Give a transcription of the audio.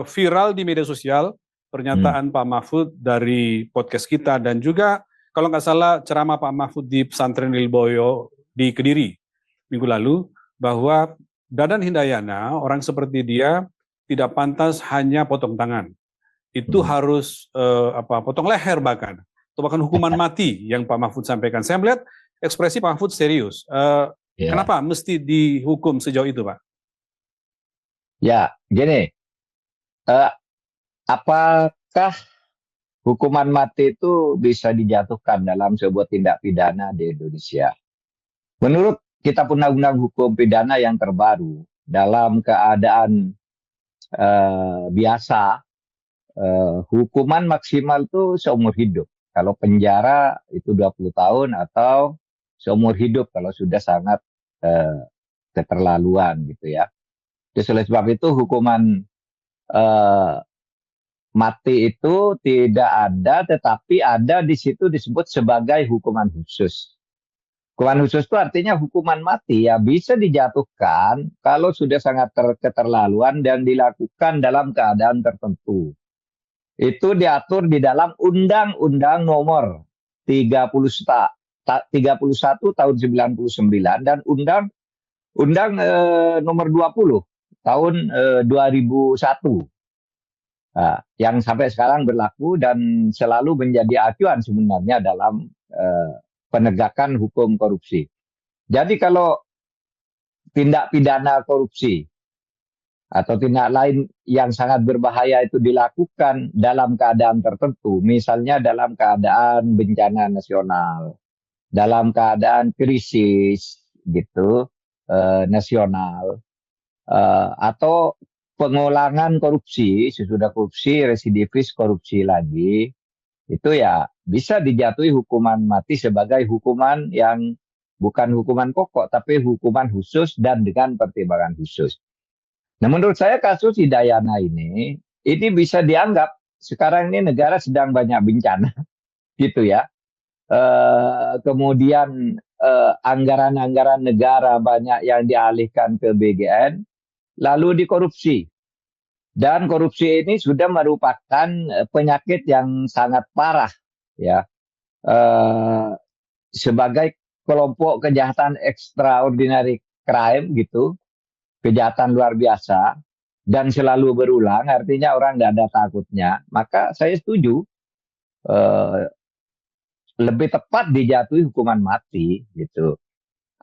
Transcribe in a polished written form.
viral di media sosial pernyataan Pak Mahfud dari podcast kita dan juga kalau nggak salah ceramah Pak Mahfud di pesantren Lilboyo di Kediri minggu lalu bahwa Dadan Hindayana orang seperti dia tidak pantas hanya potong tangan, itu harus potong leher bahkan atau bahkan hukuman mati yang Pak Mahfud sampaikan. Saya melihat ekspresi Pak Mahfud serius. Kenapa mesti dihukum sejauh itu, Pak? Ya, gini. Apakah hukuman mati itu bisa dijatuhkan dalam sebuah tindak pidana di Indonesia? Menurut Kitab Undang-Undang Hukum Pidana yang terbaru, dalam keadaan biasa, hukuman maksimal itu seumur hidup. Kalau penjara itu 20 tahun atau seumur hidup kalau sudah sangat keterlaluan gitu ya. Jadi oleh sebab itu hukuman mati itu tidak ada, tetapi ada di situ disebut sebagai hukuman khusus. Hukuman khusus itu artinya hukuman mati ya bisa dijatuhkan kalau sudah sangat keterlaluan dan dilakukan dalam keadaan tertentu. Itu diatur di dalam Undang-Undang Nomor 31 tahun 99 dan Undang Nomor 20 tahun 2001. Yang sampai sekarang berlaku dan selalu menjadi acuan sebenarnya dalam penegakan hukum korupsi. Jadi kalau tindak pidana korupsi atau tindak lain yang sangat berbahaya itu dilakukan dalam keadaan tertentu, misalnya dalam keadaan bencana nasional, dalam keadaan krisis gitu nasional, atau pengulangan korupsi, sesudah korupsi, residivis korupsi lagi, itu ya bisa dijatuhi hukuman mati sebagai hukuman yang bukan hukuman pokok, tapi hukuman khusus dan dengan pertimbangan khusus. Nah menurut saya kasus Hidayana ini bisa dianggap sekarang ini negara sedang banyak bencana, gitu ya. Kemudian anggaran-anggaran negara banyak yang dialihkan ke BGN, lalu dikorupsi. Dan korupsi ini sudah merupakan penyakit yang sangat parah ya. Sebagai kelompok kejahatan extraordinary crime gitu, kejahatan luar biasa dan selalu berulang, artinya orang tidak ada takutnya. Maka saya setuju lebih tepat dijatuhi hukuman mati gitu.